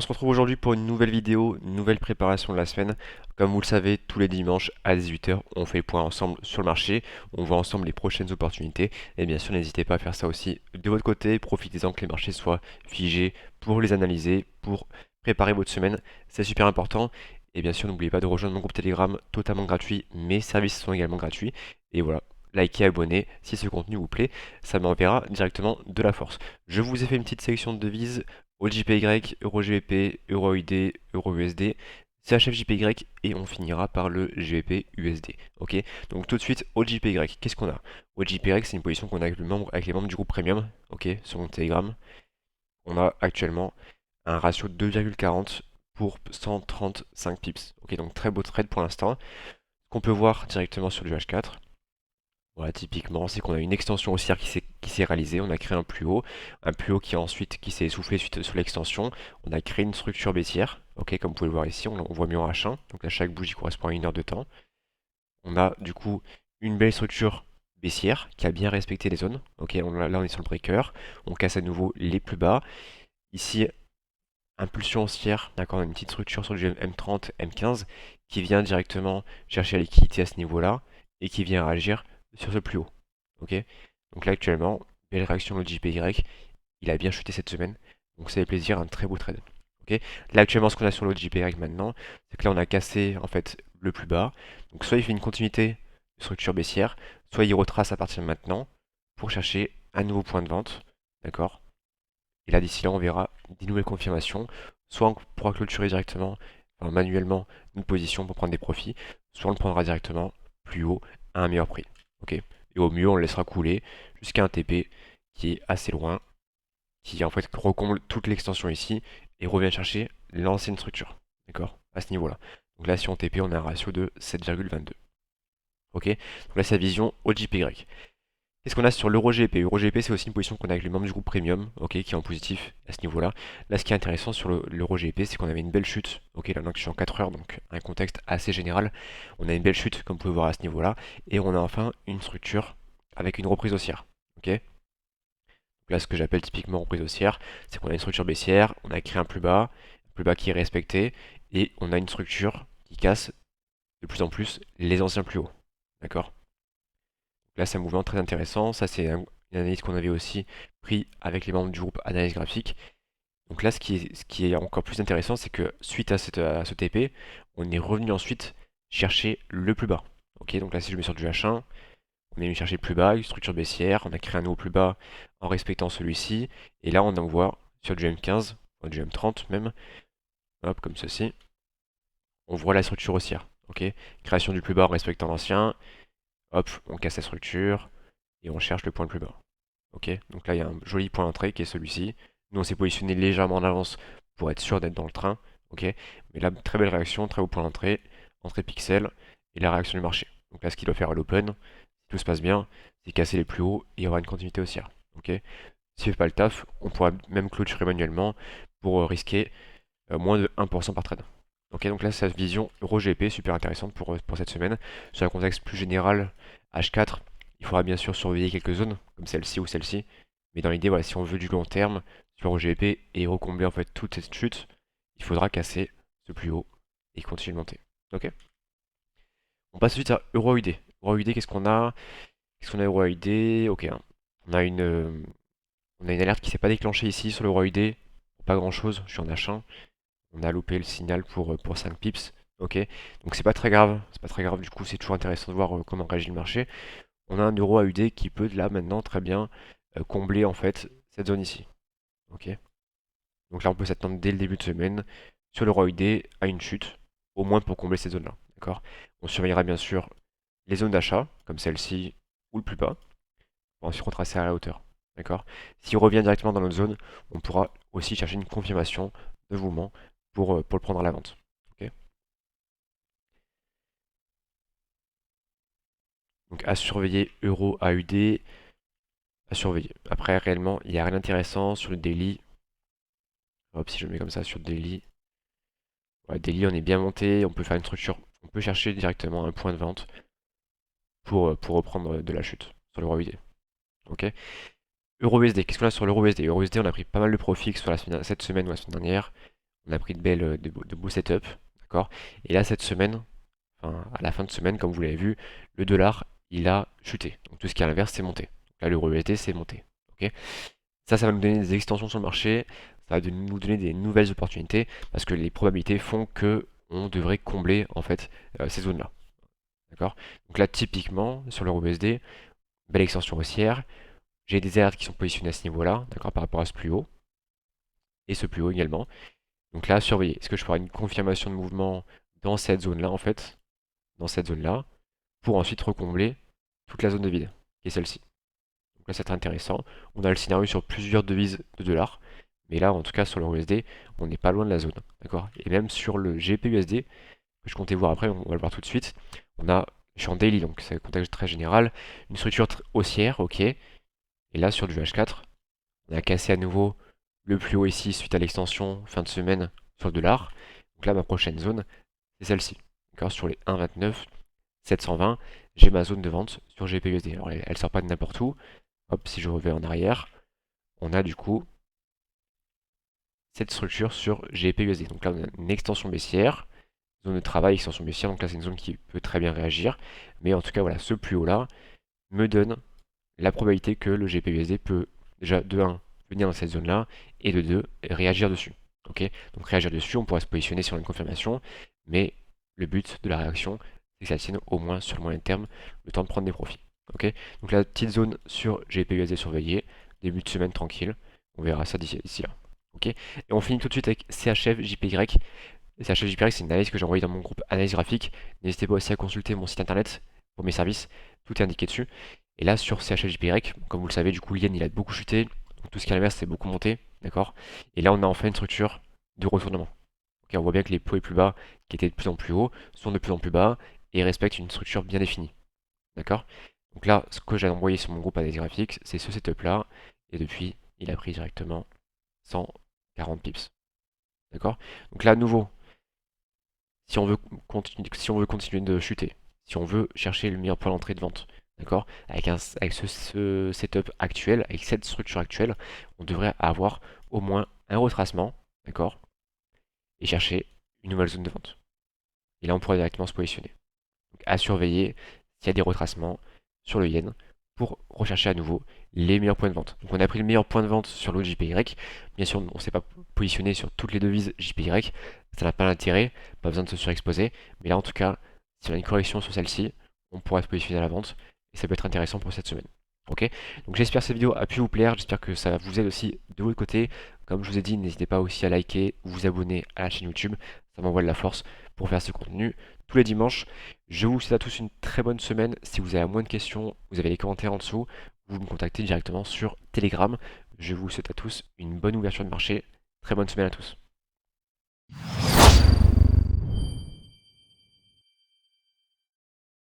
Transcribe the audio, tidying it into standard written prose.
On se retrouve aujourd'hui pour une nouvelle vidéo, une nouvelle préparation de la semaine. Comme vous le savez, tous les dimanches à 18h, on fait le point ensemble sur le marché, on voit ensemble les prochaines opportunités. Et bien sûr, n'hésitez pas à faire ça aussi de votre côté. Profitez-en que les marchés soient figés pour les analyser, pour préparer votre semaine. C'est super important. Et bien sûr, n'oubliez pas de rejoindre mon groupe Telegram totalement gratuit. Mes services sont également gratuits. Et voilà, likez, abonnez si ce contenu vous plaît. Ça m'enverra directement de la force. Je vous ai fait une petite sélection de devises. AUD-JPY, EUR-GBP, EUR-USD, EUR-USD, CHF-JPY et on finira par le GBP-USD. Ok, donc tout de suite, AUD-JPY, qu'est-ce qu'on a? AUD-JPY, c'est une position qu'on a avec les membres du groupe Premium, ok, sur mon Telegram. On a actuellement un ratio de 2,40 pour 135 pips. Ok, donc très beau trade pour l'instant. Ce qu'on peut voir directement sur le H4. Voilà, typiquement, c'est qu'on a une extension haussière qui s'est réalisée. On a créé un plus haut qui ensuite qui s'est essoufflé suite sur l'extension. On a créé une structure baissière. Ok, comme vous pouvez le voir ici, on voit mieux en H1. Donc là, chaque bougie correspond à une heure de temps. On a du coup une belle structure baissière qui a bien respecté les zones. Ok, là on est sur le breaker. On casse à nouveau les plus bas. Ici, impulsion haussière. D'accord, on a une petite structure sur le M30, M15 qui vient directement chercher la liquidité à ce niveau-là et qui vient réagir sur ce plus haut. Ok, donc là actuellement, belle réaction le JPY, il a bien chuté cette semaine, donc ça fait plaisir, un très beau trade. Ok, là actuellement ce qu'on a sur le JPY maintenant, c'est que là on a cassé en fait le plus bas, donc soit il fait une continuité de structure baissière, soit il retrace à partir de maintenant pour chercher un nouveau point de vente, d'accord. Et là d'ici là on verra des nouvelles confirmations, soit on pourra clôturer directement, enfin, manuellement une position pour prendre des profits, soit on le prendra directement plus haut à un meilleur prix. Ok, et au mieux on le laissera couler jusqu'à un TP qui est assez loin, qui en fait recomble toute l'extension ici et revient chercher l'ancienne structure. D'accord, à ce niveau-là. Donc là si on TP on a un ratio de 7,22. Ok, donc là c'est la vision au JPY. Qu'est-ce qu'on a sur l'EUR-GBP? L'EUR-GBP, c'est aussi une position qu'on a avec les membres du groupe Premium, ok, qui est en positif à ce niveau-là. Là, ce qui est intéressant sur l'EUR-GBP, c'est qu'on avait une belle chute. Ok, là, donc je suis en 4 heures, donc un contexte assez général. On a une belle chute, comme vous pouvez voir à ce niveau-là, et on a enfin une structure avec une reprise haussière. Ok, donc là, ce que j'appelle typiquement reprise haussière, c'est qu'on a une structure baissière, on a créé un plus bas qui est respecté, et on a une structure qui casse de plus en plus les anciens plus hauts. D'accord? Là, c'est un mouvement très intéressant. Ça, c'est une analyse qu'on avait aussi pris avec les membres du groupe Analyse Graphique. Donc là, ce qui est encore plus intéressant, c'est que suite à ce TP, on est revenu ensuite chercher le plus bas. Ok, donc là, si je mets sur du H1, on est venu chercher le plus bas, une structure baissière, on a créé un nouveau plus bas en respectant celui-ci. Et là, on en voit sur du M15, du M30 même, hop, comme ceci, on voit la structure haussière. Ok, création du plus bas en respectant l'ancien, hop, on casse la structure et on cherche le point le plus bas. Ok, donc là il y a un joli point d'entrée qui est celui-ci. Nous on s'est positionné légèrement en avance pour être sûr d'être dans le train. Ok, mais là très belle réaction, très haut point d'entrée, entrée pixel et la réaction du marché. Donc là ce qu'il doit faire à l'open, si tout se passe bien, c'est casser les plus hauts et avoir une continuité haussière. Ok, s'il ne fait pas le taf, on pourra même clôturer manuellement pour risquer moins de 1% par trade. Ok, donc là, c'est cette vision Euro-GBP, super intéressante pour cette semaine. Sur un contexte plus général, H4, il faudra bien sûr surveiller quelques zones, comme celle-ci ou celle-ci. Mais dans l'idée, voilà, si on veut du long terme sur Euro-GBP et recombler en fait toute cette chute, il faudra casser ce plus haut et continuer de monter. Ok. On passe ensuite à Euro-UD. Euro-UD, qu'est-ce qu'on a? Qu'est-ce qu'on a Euro-UD? Ok, hein. On a une alerte qui s'est pas déclenchée ici sur l'Euro-UD. Pas grand-chose, je suis en H1. On a loupé le signal pour 5 pips. Ok, donc c'est pas très grave. C'est pas très grave, du coup, c'est toujours intéressant de voir comment réagit le marché. On a un euro AUD qui peut là maintenant très bien combler en fait cette zone ici. Ok, donc là on peut s'attendre dès le début de semaine sur l'euro AUD à une chute, au moins pour combler cette zone-là. D'accord. On surveillera bien sûr les zones d'achat, comme celle-ci ou le plus bas, pour ensuite retracer à la hauteur. D'accord. S'il revient directement dans notre zone, on pourra aussi chercher une confirmation de mouvement pour le prendre à la vente. Ok. Donc à surveiller euro AUD, à surveiller. Après réellement, il n'y a rien d'intéressant sur le daily. Hop, si je le mets comme ça sur le daily. Ouais, daily, on est bien monté, on peut faire une structure, on peut chercher directement un point de vente pour reprendre de la chute sur l'euro USD. Ok. Euro USD, qu'est-ce qu'on a sur l'euro USD? Euro USD, on a pris pas mal de profits sur cette semaine ou la semaine dernière. On a pris de beaux setups, d'accord? Et là, cette semaine, enfin, à la fin de semaine, comme vous l'avez vu, le dollar, il a chuté. Donc tout ce qui est à l'inverse, c'est monté. Donc là, l'euro USD, c'est monté. Ok. Ça va nous donner des extensions sur le marché, ça va nous donner des nouvelles opportunités, parce que les probabilités font que on devrait combler en fait ces zones-là. D'accord? Donc là, typiquement, sur l'euro USD, belle extension haussière. J'ai des alertes qui sont positionnées à ce niveau-là, d'accord, par rapport à ce plus haut, et ce plus haut également. Donc là, surveiller. Est-ce que je ferai une confirmation de mouvement dans cette zone-là, en fait, dans cette zone-là, pour ensuite recombler toute la zone de vide, qui est celle-ci. Donc là, c'est intéressant. On a le scénario sur plusieurs devises de dollars. Mais là, en tout cas, sur le USD, on n'est pas loin de la zone. D'accord? Et même sur le GPUSD, que je comptais voir après, on va le voir tout de suite. On a, je suis en daily, donc c'est un contexte très général, une structure haussière, ok. Et là, sur du H4, on a cassé à nouveau le plus haut ici suite à l'extension fin de semaine sur le dollar. Donc là, ma prochaine zone, c'est celle-ci. D'accord? Sur les 1,29, 720, j'ai ma zone de vente sur GPUSD. Alors, elle sort pas de n'importe où. Hop, si je reviens en arrière, on a du coup cette structure sur GPUSD. Donc là, on a une extension baissière, zone de travail, extension baissière. Donc là, c'est une zone qui peut très bien réagir. Mais en tout cas, voilà, ce plus haut là me donne la probabilité que le GPUSD peut déjà de 1 venir dans cette zone là et de 2 réagir dessus. Ok. Donc réagir dessus, on pourra se positionner sur une confirmation, mais le but de la réaction, c'est que ça tienne au moins sur le moyen terme le temps de prendre des profits. Ok. Donc la petite zone sur GPUSD surveillée, début de semaine tranquille, on verra ça d'ici là. Ok. Et on finit tout de suite avec CHF JPY. CHF JPY, c'est une analyse que j'ai envoyée dans mon groupe analyse graphique. N'hésitez pas aussi à consulter mon site internet pour mes services, tout est indiqué dessus. Et là, sur CHFJPY, comme vous le savez, du coup, l'yen il a beaucoup chuté. Donc tout ce qui est à l'inverse, c'est beaucoup monté. D'accord? Et là, on a enfin une structure de retournement. Ok, on voit bien que les poids les plus bas, qui étaient de plus en plus hauts, sont de plus en plus bas et respectent une structure bien définie. D'accord? Donc là, ce que j'ai envoyé sur mon groupe analyse graphique, c'est ce setup là. Et depuis, il a pris directement 140 pips. D'accord? Donc là, à nouveau, si on veut continuer de chuter, si on veut chercher le meilleur point d'entrée de vente, d'accord, avec ce setup actuel, avec cette structure actuelle, on devrait avoir au moins un retracement, d'accord, et chercher une nouvelle zone de vente. Et là, on pourrait directement se positionner. Donc, à surveiller s'il y a des retracements sur le yen pour rechercher à nouveau les meilleurs points de vente. Donc on a pris le meilleur point de vente sur l'autre JPY. Bien sûr, on ne s'est pas positionné sur toutes les devises JPY. Ça n'a pas d'intérêt, pas besoin de se surexposer. Mais là, en tout cas, si on a une correction sur celle-ci, on pourra se positionner à la vente. Et ça peut être intéressant pour cette semaine. Ok. Donc j'espère que cette vidéo a pu vous plaire. J'espère que ça vous aide aussi de votre côté. Comme je vous ai dit, n'hésitez pas aussi à liker, vous abonner à la chaîne YouTube. Ça m'envoie de la force pour faire ce contenu tous les dimanches. Je vous souhaite à tous une très bonne semaine. Si vous avez moins de questions, vous avez les commentaires en dessous. Vous me contactez directement sur Telegram. Je vous souhaite à tous une bonne ouverture de marché. Très bonne semaine à tous.